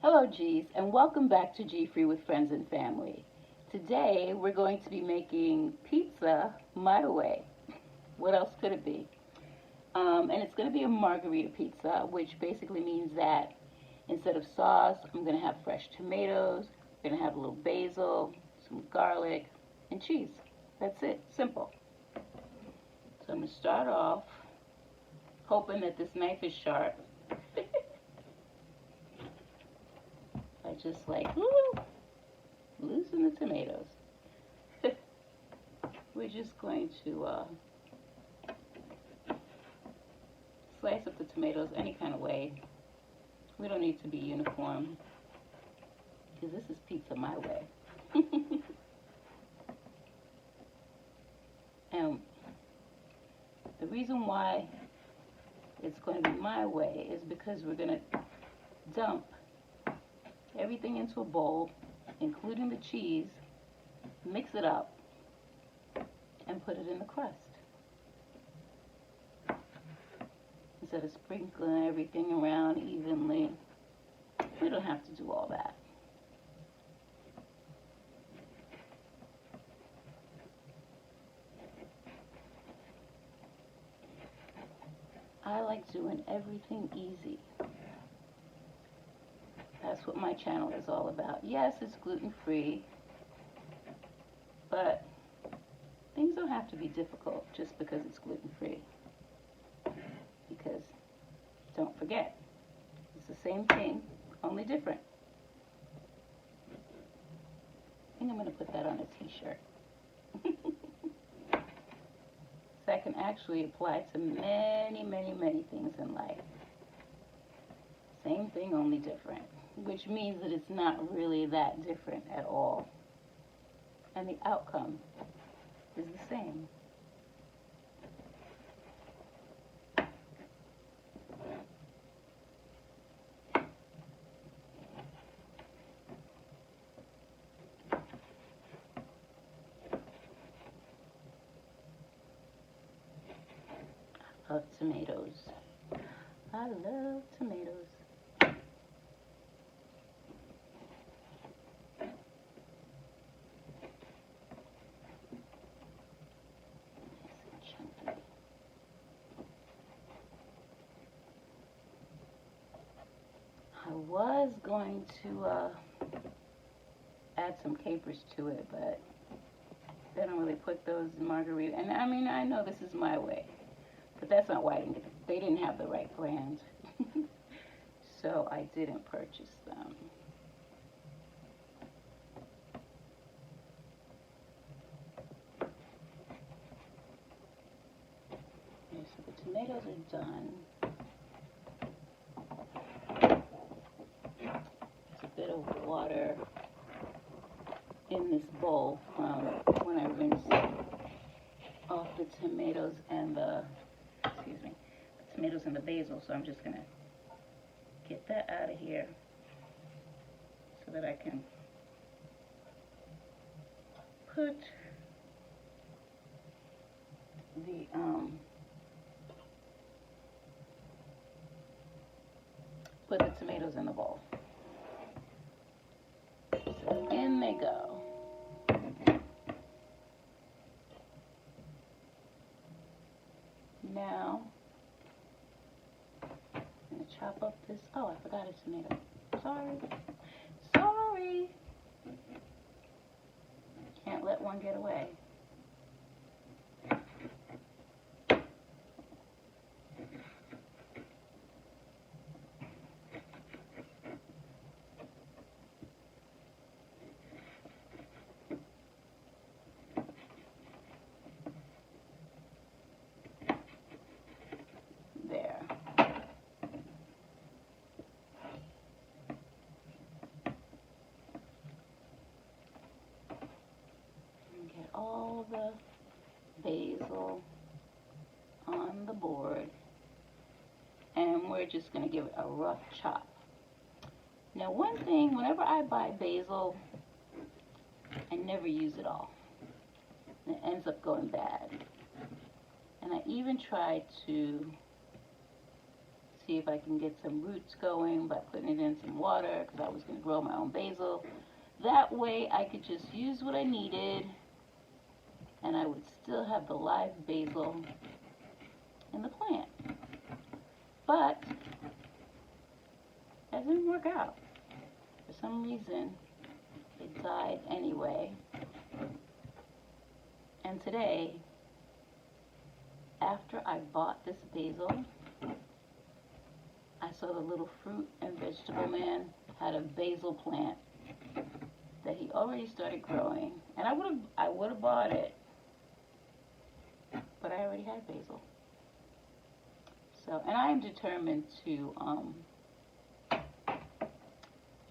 Hello G's and welcome back to Gfree with Friends and Family. Today we're going to be making pizza my way. What else could it be? And it's going to be a margarita pizza, which basically means that instead of sauce, I'm going to have fresh tomatoes, I'm going to have a little basil, some garlic, and cheese. That's it. Simple. So I'm going to start off hoping that this knife is sharp. I just loosen the tomatoes. We're just going to slice up the tomatoes any kind of way. We don't need to be uniform because this is pizza my way. And the reason why it's going to be my way is because we're going to dump everything into a bowl, including the cheese, mix it up, and put it in the crust. Instead of sprinkling everything around evenly, we don't have to do all that. I like doing everything easy. That's what my channel is all about. Yes, it's gluten-free, but things don't have to be difficult just because it's gluten-free. Because don't forget, it's the same thing, only different. I think I'm going to put that on a t-shirt. That can actually apply to many, many, many things in life. Same thing, only different. Which means that it's not really that different at all. And the outcome is the same. I love tomatoes. I love tomatoes. I was going to add some capers to it, but they don't really put those in margarita. And I mean, I know this is my way, but that's not why they didn't have the right brand. So I didn't purchase them. Okay, so the tomatoes are done. There's a bit of water in this bowl from when I rinsed off the tomatoes and the tomatoes and the basil. So I'm just gonna get that out of here so that I can put the tomatoes in the bowl. So in they go. Now I'm gonna chop up this. Oh, I forgot a tomato. Sorry. Can't let one get away. There. And get all the basil on the board. And we're just going to give it a rough chop. Now one thing, whenever I buy basil, I never use it all. And it ends up going bad. And I even try to see if I can get some roots going by putting it in some water, because I was going to grow my own basil. That way I could just use what I needed and I would still have the live basil in the plant. But that didn't work out. For some reason, it died anyway. And today, after I bought this basil, I saw the little fruit and vegetable man had a basil plant that he already started growing. And I would have bought it, but I already had basil. So, and I am determined to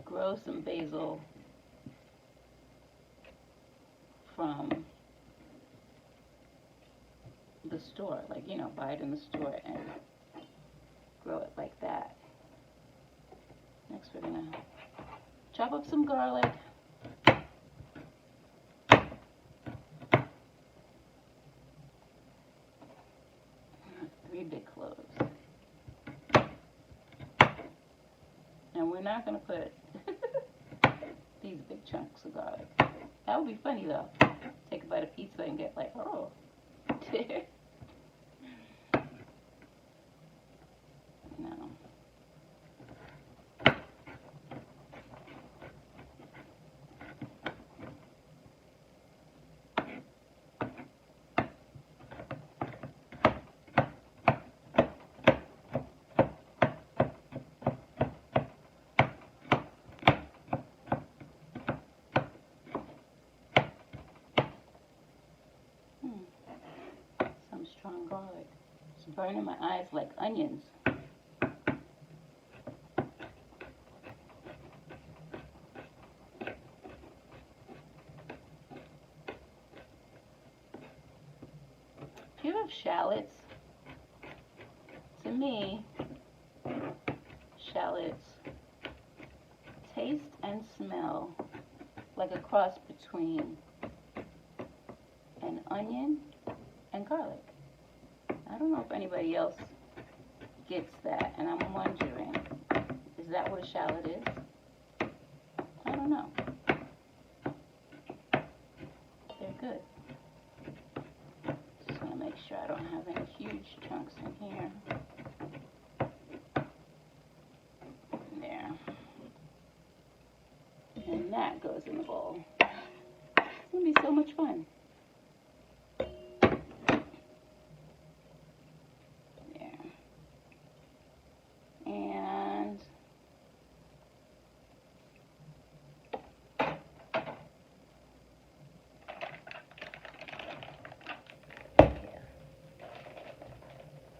grow some basil from the store, like, you know, buy it in the store and grow it like that. Next we're gonna chop up some garlic. 3 big cloves. And we're not gonna put these big chunks of garlic. That would be funny though. Take a bite of pizza and get like, oh. No. Some strong garlic. It's burning my eyes like onions. If you have shallots, to me, shallots taste and smell like a cross between an onion and garlic. I don't know if anybody else gets that, and I'm wondering, is that what a shallot is? I don't know. They're good. Just want to make sure I don't have any huge chunks in here. There. And that goes in the bowl. It's going to be so much fun. And yeah,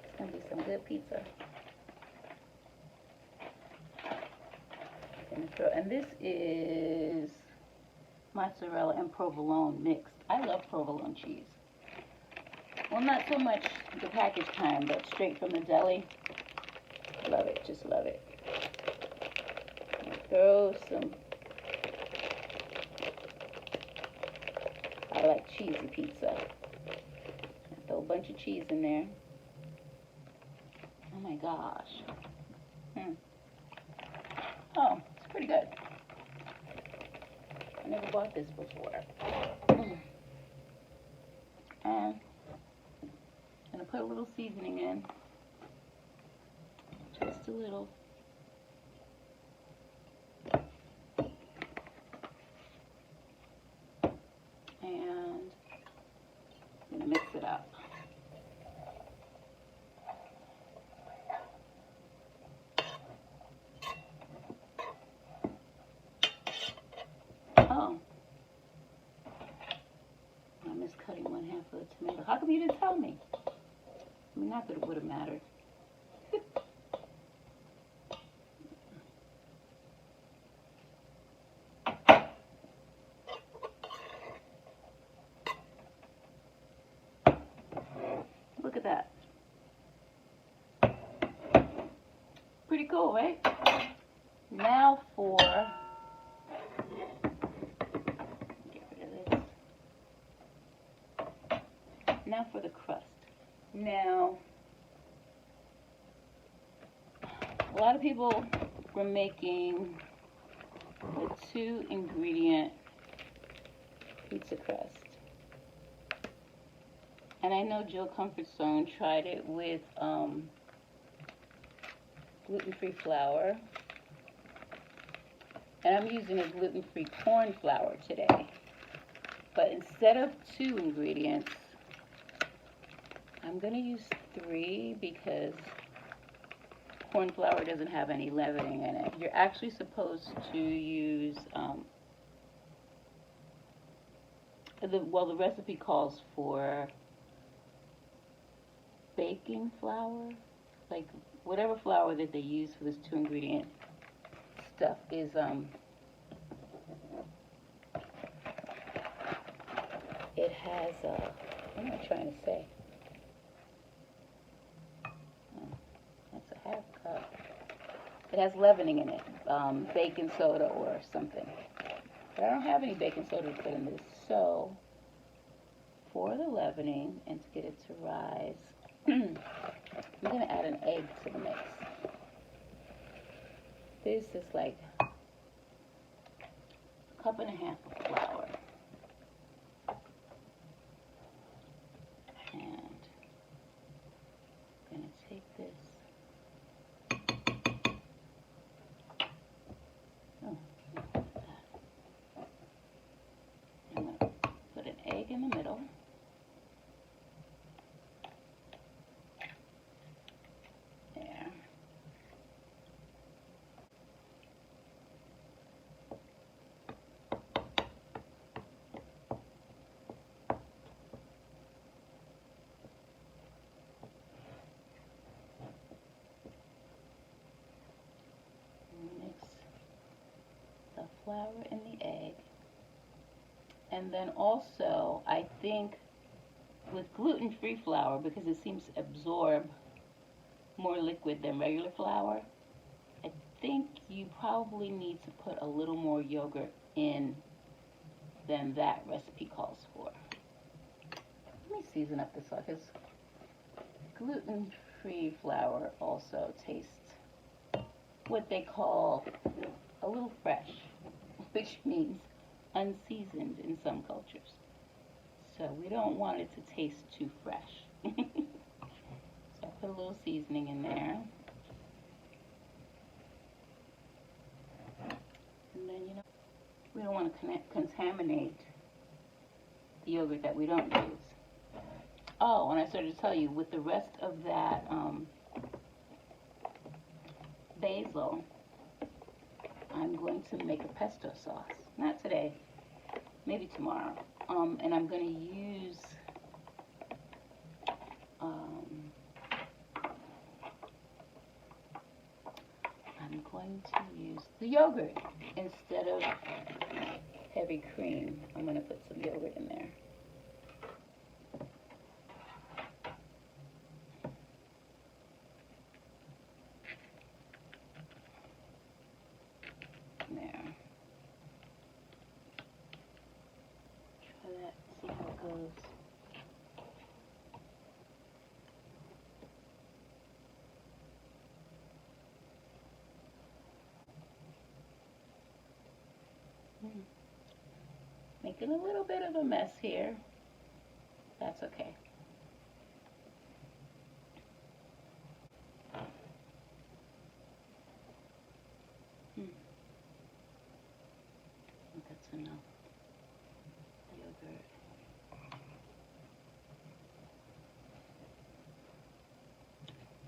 it's gonna be some good pizza. And this is mozzarella and provolone mixed. I love provolone cheese. Well, not so much the packaged kind, but straight from the deli. Love it, just love it. Throw some. I like cheesy pizza. Throw a bunch of cheese in there. Oh my gosh. Oh, it's pretty good. I never bought this before. And I'm gonna put a little seasoning in. Just a little. And I'm gonna mix it up. Oh, I missed cutting 1/2 of the tomato. How come you didn't tell me? I mean, not that it would have mattered. Look at that. Pretty cool, right? Now for, get rid of this. Now for the crust. Now, A lot of people were making the 2-ingredient pizza crust. And I know Jill Comfort Zone tried it with gluten-free flour. And I'm using a gluten-free corn flour today. But instead of 2 ingredients, I'm going to use 3 because corn flour doesn't have any leavening in it. You're actually supposed to use, the recipe calls for baking flour, like whatever flour that they use for this 2-ingredient stuff is, it has, what am I trying to say? That's a half cup. It has leavening in it, baking soda or something. But I don't have any baking soda to put in this, so for the leavening and to get it to rise, I'm going to add an egg to the mix. This is like a cup and a half of flour. And I'm going to take this. Oh, I'm going to put an egg in the middle. There. Mix the flour and the egg. And then also, I think with gluten-free flour, because it seems to absorb more liquid than regular flour, I think you probably need to put a little more yogurt in than that recipe calls for. Let me season up this sauce, because gluten-free flour also tastes what they call a little fresh, which means unseasoned in some cultures. So we don't want it to taste too fresh. So I put a little seasoning in there. And then, we don't want to contaminate the yogurt that we don't use. Oh, and I started to tell you, with the rest of that basil, I'm going to make a pesto sauce. Not today, maybe tomorrow. And I'm going to use the yogurt instead of heavy cream. I'm going to put some yogurt in there. There. Try that, see how it goes. Making a little bit of a mess here. That's okay. That's enough. Yogurt.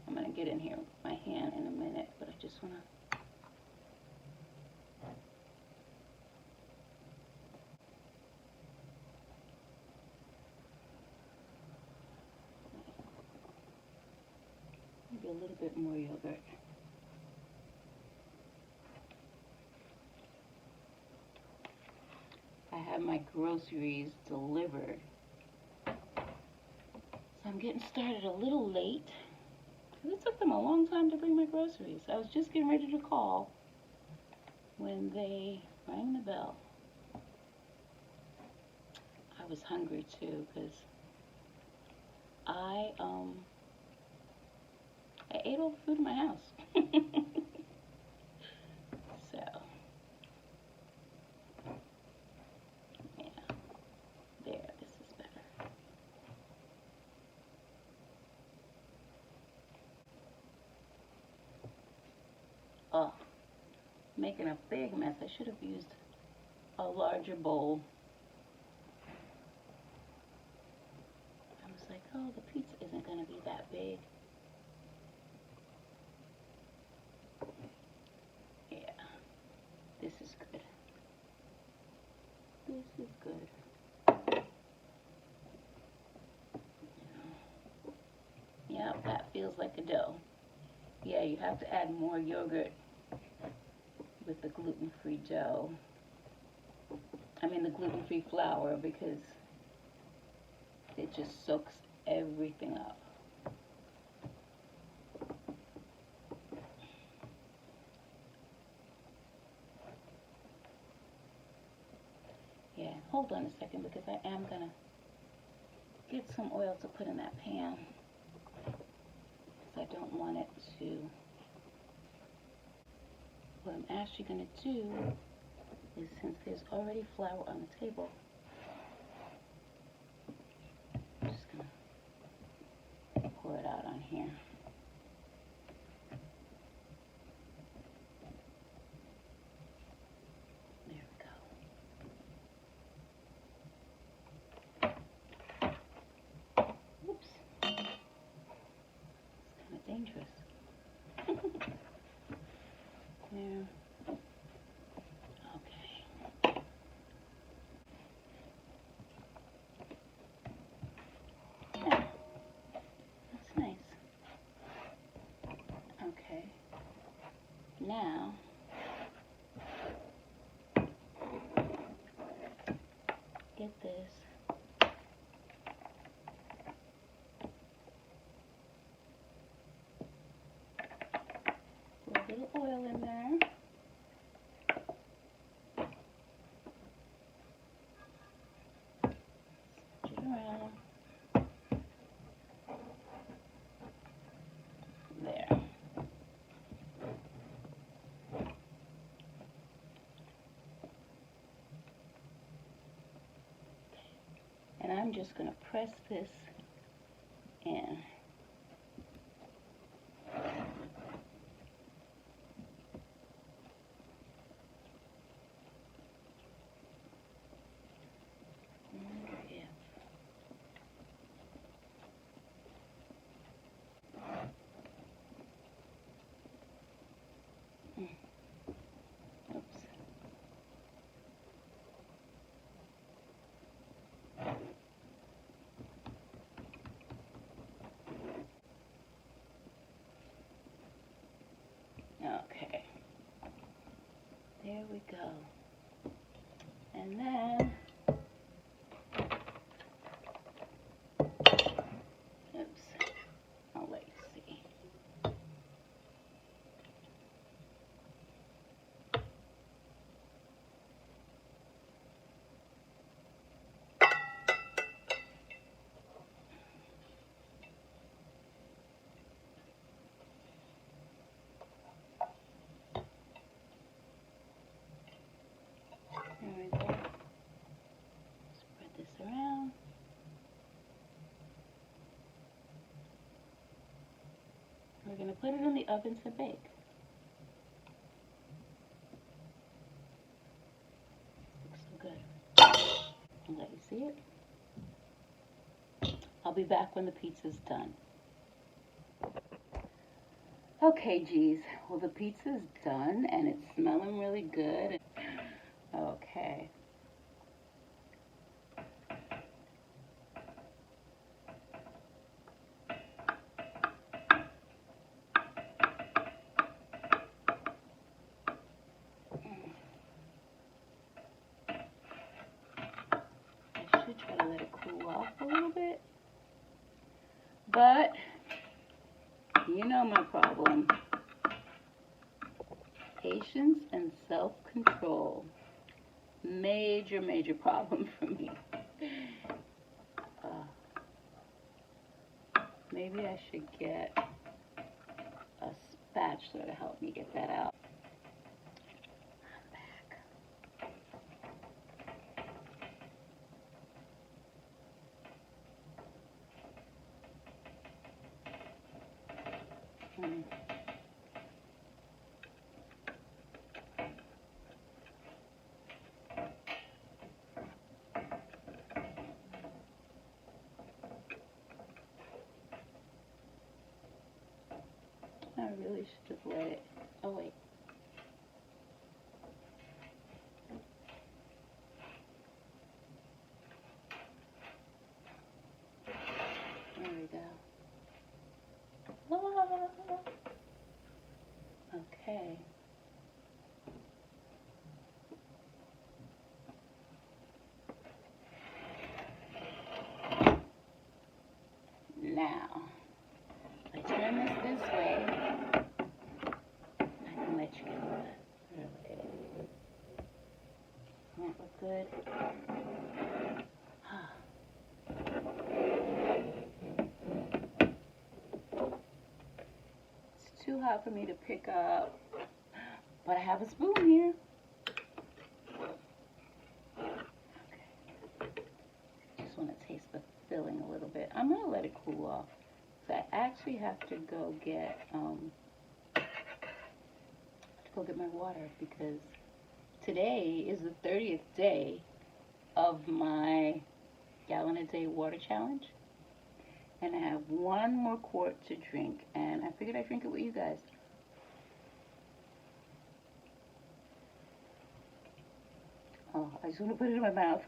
I'm going to get in here with my hand in a minute, but I just want to. Maybe a little bit more yogurt. I have my groceries delivered. So I'm getting started a little late. It took them a long time to bring my groceries. I was just getting ready to call when they rang the bell. I was hungry too because I ate all the food in my house. making a big mess. I should have used a larger bowl. I was like, oh, the pizza isn't going to be that big. Yeah, this is good. This is good. Yeah, that feels like a dough. Yeah, you have to add more yogurt with the gluten-free dough. I mean the gluten-free flour, because it just soaks everything up. Yeah, hold on a second, because I am going to get some oil to put in that pan, because I don't want it to. What I'm actually going to do is, since there's already flour on the table, I'm just going to pour it out on here. There we go. Whoops. It's kind of dangerous. There. Okay. Yeah, that's nice. Okay. Now, get this. Put a little oil in there. Switch it around. There. And I'm just going to press this in. Oops. Okay. There we go. And then, oops, I'll let you see. There we go. Spread this around. We're going to put it in the oven to bake. Looks so good. I'll let you see it. I'll be back when the pizza's done. Okay, geez. Well, the pizza's done and it's smelling really good. Okay. I should try to let it cool off a little bit. But, you know my problem. Patience and self-control. Major, major problem for me. Maybe I should get a spatula to help me get that out. I'm back. I really should just let it. Oh, wait. There we go. Ah. Okay. Now, if I turn this way, I can let you get it. That look good. It's too hot for me to pick up, but I have a spoon here. Okay. Just want to taste the filling a little bit. I'm gonna let it cool off. So I actually have to go get my water because today is the 30th day of my gallon a day water challenge, and I have one more quart to drink, and I figured I'd drink it with you guys. Oh, I just want to put it in my mouth.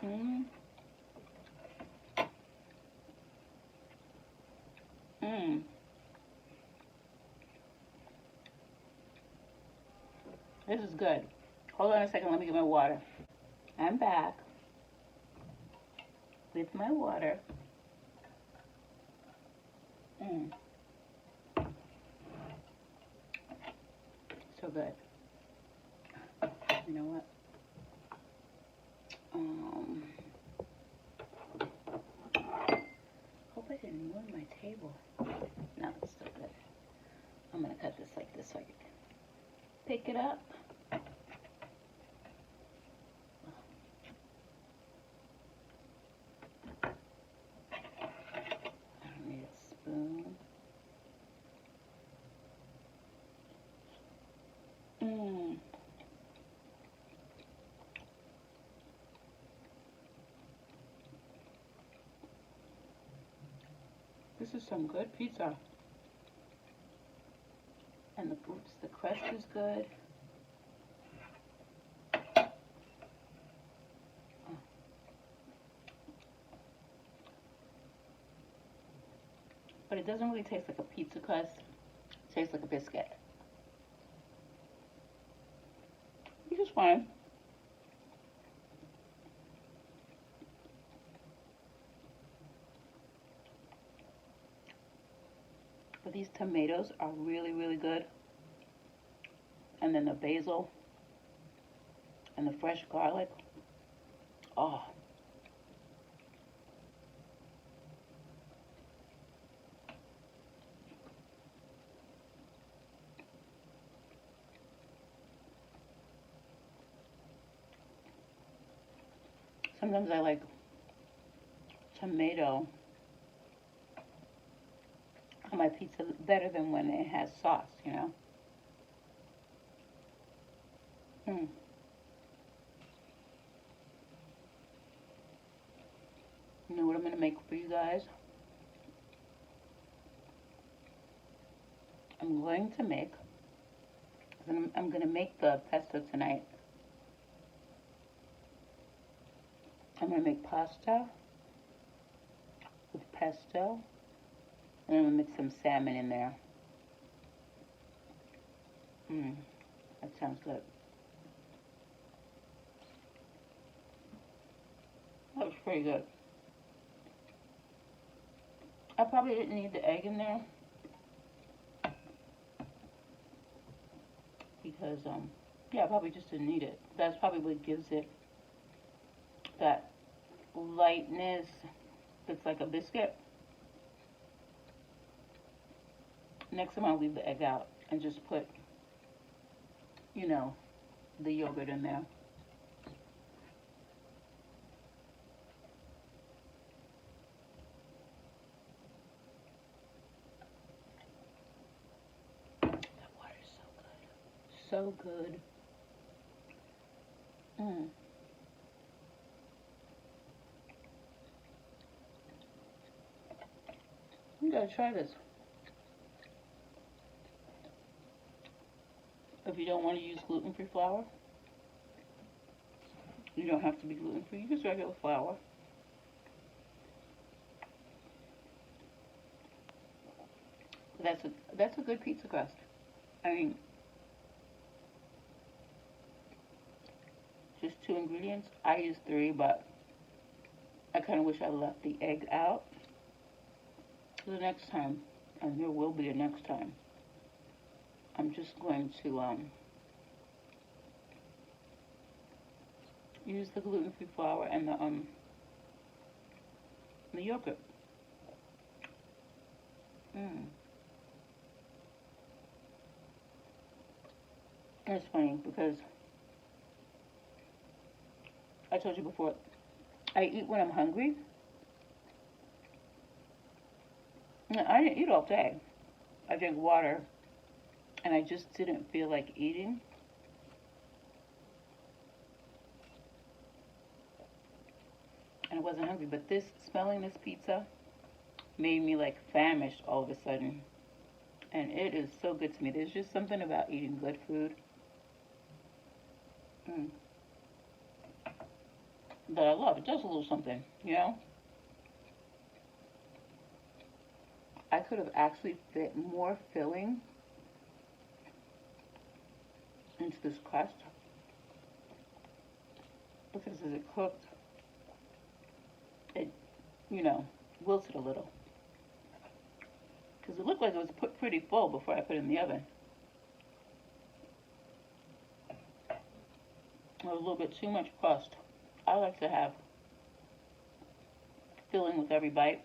Mmm. Mmm. This is good. Hold on a second, let me get my water. I'm back with my water. Mmm. So good. You know what? Hope I didn't ruin my table. No, it's still good. I'm gonna cut this like this so I can pick it up. I don't need a spoon. Mmm. This is some good pizza. And the crust is good. But it doesn't really taste like a pizza crust. It tastes like a biscuit. Which is fine. But these tomatoes are really, really good. And then the basil and the fresh garlic. Oh. Sometimes I like tomato on my pizza better than when it has sauce, you know? Mm. You know what I'm going to make for you guys? I'm going to make the pesto tonight. I'm going to make pasta with pesto, and I'm going to mix some salmon in there. That sounds good. That was pretty good. I probably didn't need the egg in there because, yeah, I probably just didn't need it. That's probably what gives it that lightness that's like a biscuit. Next time I'll leave the egg out and just put, you know, the yogurt in there. That water is so good. So good. You gotta try this. If you don't want to use gluten-free flour, you don't have to be gluten-free. Use regular flour. That's a good pizza crust. I mean, just 2 ingredients. I use 3, but I kind of wish I left the egg out. The next time, and there will be a next time, I'm just going to use the gluten-free flour and the yogurt. And it's funny because I told you before, I eat when I'm hungry. I didn't eat all day. I drank water, and I just didn't feel like eating. And I wasn't hungry, but smelling this pizza made me like famished all of a sudden. And it is so good to me. There's just something about eating good food that I love. It does a little something, you know? I could have actually fit more filling into this crust because as it cooked, it, wilted a little. Because it looked like it was put pretty full before I put it in the oven. There was a little bit too much crust. I like to have filling with every bite.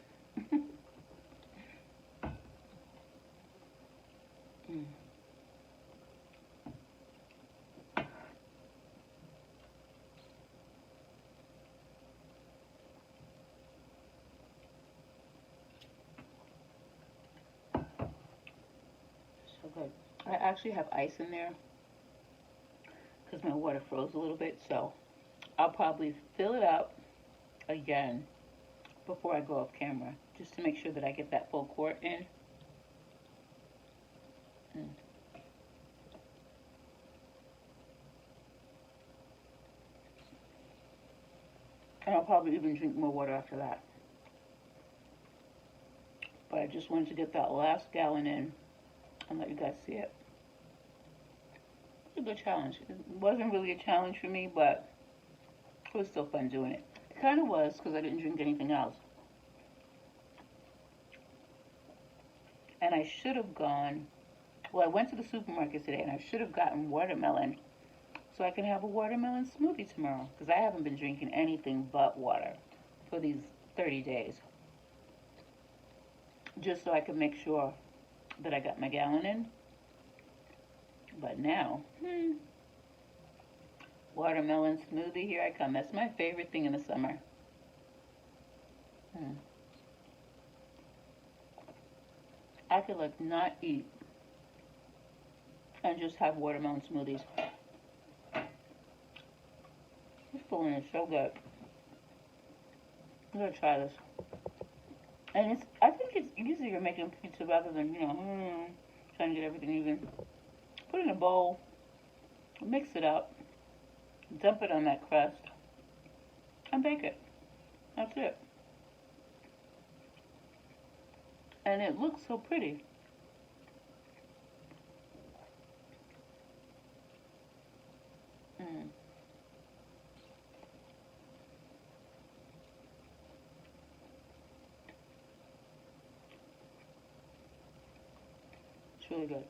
So good. I actually have ice in there because my water froze a little bit, so I'll probably fill it up again before I go off camera, just to make sure that I get that full quart in. And I'll probably even drink more water after that. But I just wanted to get that last gallon in and let you guys see it. It's a good challenge. It wasn't really a challenge for me, but it was still fun doing it. It kind of was because I didn't drink anything else. And I should have gone, well, I went to the supermarket today and I should have gotten watermelon so I can have a watermelon smoothie tomorrow because I haven't been drinking anything but water for these 30 days. Just so I can make sure that I got my gallon in. But now, watermelon smoothie, here I come. That's my favorite thing in the summer. I could like not eat and just have watermelon smoothies. This filling is so good. I'm gonna try this. And I think it's easier making pizza rather than, trying to get everything even. Put it in a bowl, mix it up, dump it on that crust, and bake it. That's it. And it looks so pretty. It's really good.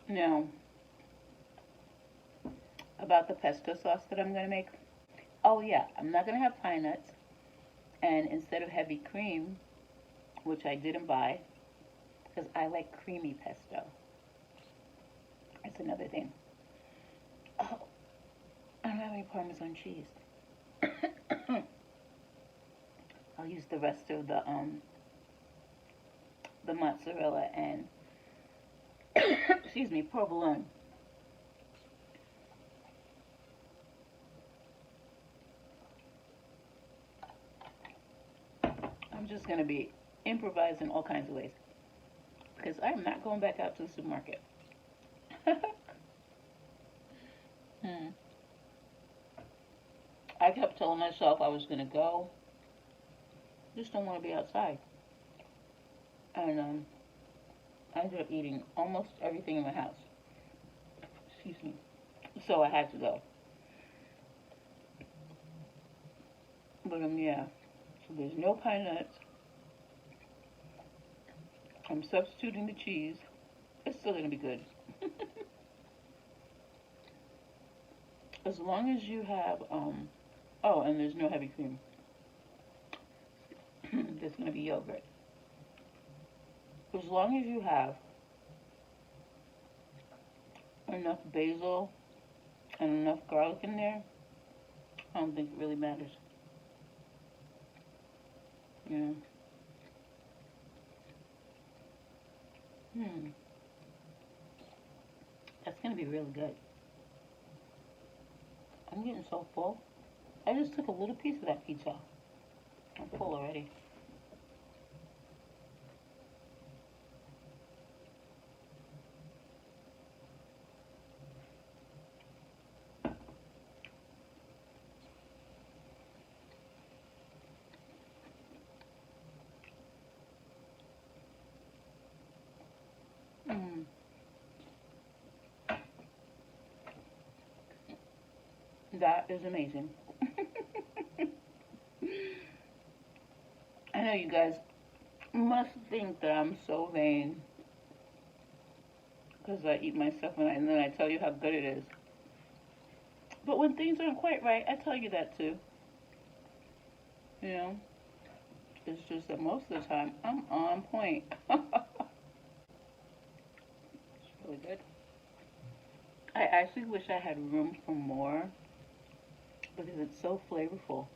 Now, about the pesto sauce that I'm going to make. Oh yeah, I'm not going to have pine nuts. And instead of heavy cream, which I didn't buy, because I like creamy pesto. That's another thing. Oh, I don't have any Parmesan cheese. I'll use the rest of the mozzarella and excuse me, provolone. just going to be improvising all kinds of ways because I'm not going back out to the supermarket. Hmm. I kept telling myself I was going to go. Just don't want to be outside. And I ended up eating almost everything in my house. Excuse me. So I had to go. But yeah. So there's no pine nuts. I'm substituting the cheese. It's still gonna be good. As long as you have oh, and there's no heavy cream. There's gonna be yogurt. As long as you have enough basil and enough garlic in there, I don't think it really matters. Yeah. Hmm. That's gonna be really good. I'm getting so full. I just took a little piece of that pizza. I'm full already. Mm. That is amazing. I know you guys must think that I'm so vain because I eat my stuff and then I tell you how good it is. But when things aren't quite right, I tell you that too. You know, it's just that most of the time I'm on point. It's really good. I actually wish I had room for more because it's so flavorful.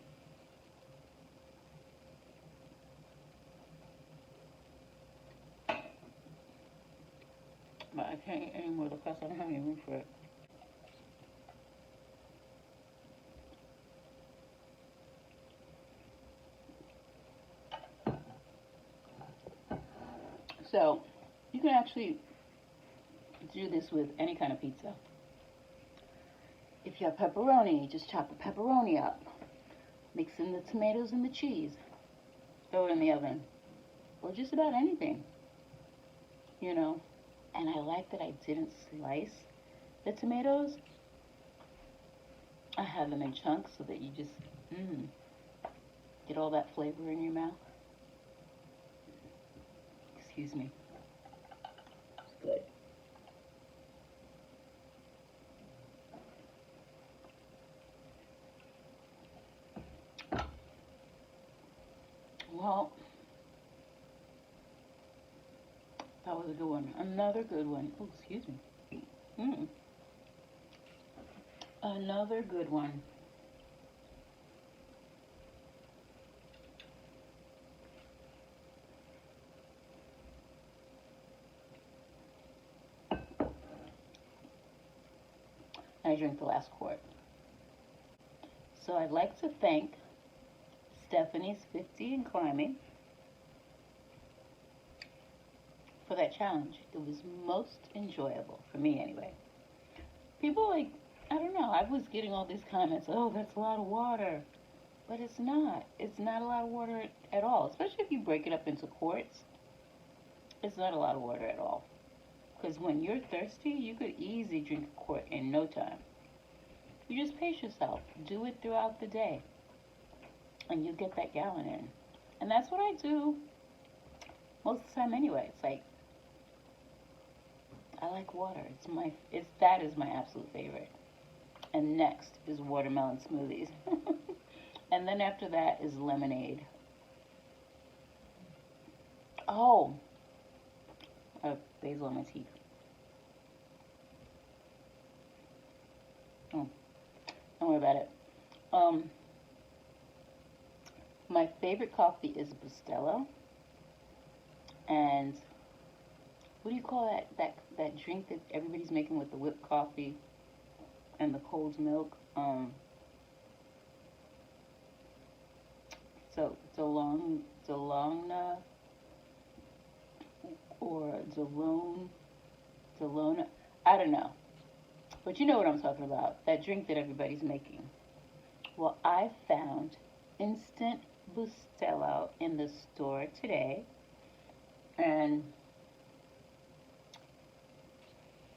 But I can't eat anymore because I don't have any room for it. So you can actually do this with any kind of pizza. If you have pepperoni, just chop the pepperoni up. Mix in the tomatoes and the cheese. Throw it in the oven. Or just about anything, you know. And I like that I didn't slice the tomatoes. I have them in chunks so that you just get all that flavor in your mouth. Excuse me. It's good. Well, that was a good one. Another good one. Oh, excuse me. Mm. Another good one. I drink the last quart. So I'd like to thank Stephanie's 50 and climbing for that challenge. It was most enjoyable, for me anyway. People like, I don't know, I was getting all these comments, oh, that's a lot of water. But it's not. It's not a lot of water at all, especially if you break it up into quarts. It's not a lot of water at all. Because when you're thirsty, you could easily drink a quart in no time. You just pace yourself. Do it throughout the day. And you get that gallon in. And that's what I do most of the time anyway. It's like, I like water. That is my absolute favorite. And next is watermelon smoothies. And then after that is lemonade. Oh, I have basil on my teeth. Oh, don't worry about it. Um, my favorite coffee is Bustelo. And what do you call that drink that everybody's making with the whipped coffee and the cold milk? So Delona or Delona. I don't know. But you know what I'm talking about. That drink that everybody's making. Well, I found instant Bustelo in the store today. And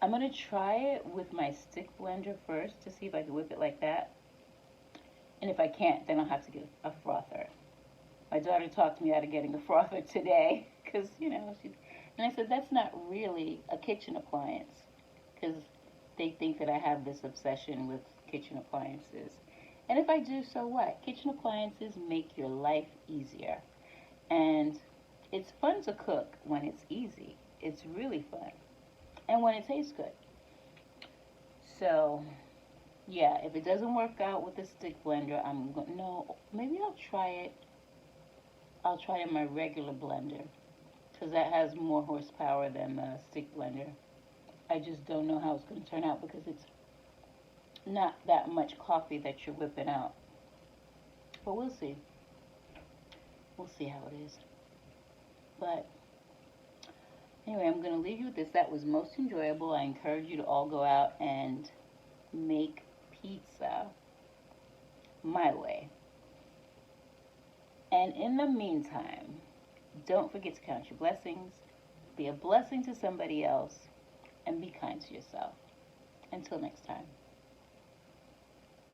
I'm going to try it with my stick blender first to see if I can whip it like that. And if I can't, then I'll have to get a frother. My daughter talked me out of getting a frother today because, and I said, that's not really a kitchen appliance because they think that I have this obsession with kitchen appliances. And if I do, so what? Kitchen appliances make your life easier. And it's fun to cook when it's easy. It's really fun. And when it tastes good. So, yeah, if it doesn't work out with the stick blender, I'm going no, maybe I'll try it. I'll try it in my regular blender because that has more horsepower than the stick blender. I just don't know how it's going to turn out because it's not that much coffee that you're whipping out. But we'll see. We'll see how it is. But anyway, I'm going to leave you with this. That was most enjoyable. I encourage you to all go out and make pizza my way. And in the meantime, don't forget to count your blessings, be a blessing to somebody else, and be kind to yourself. Until next time.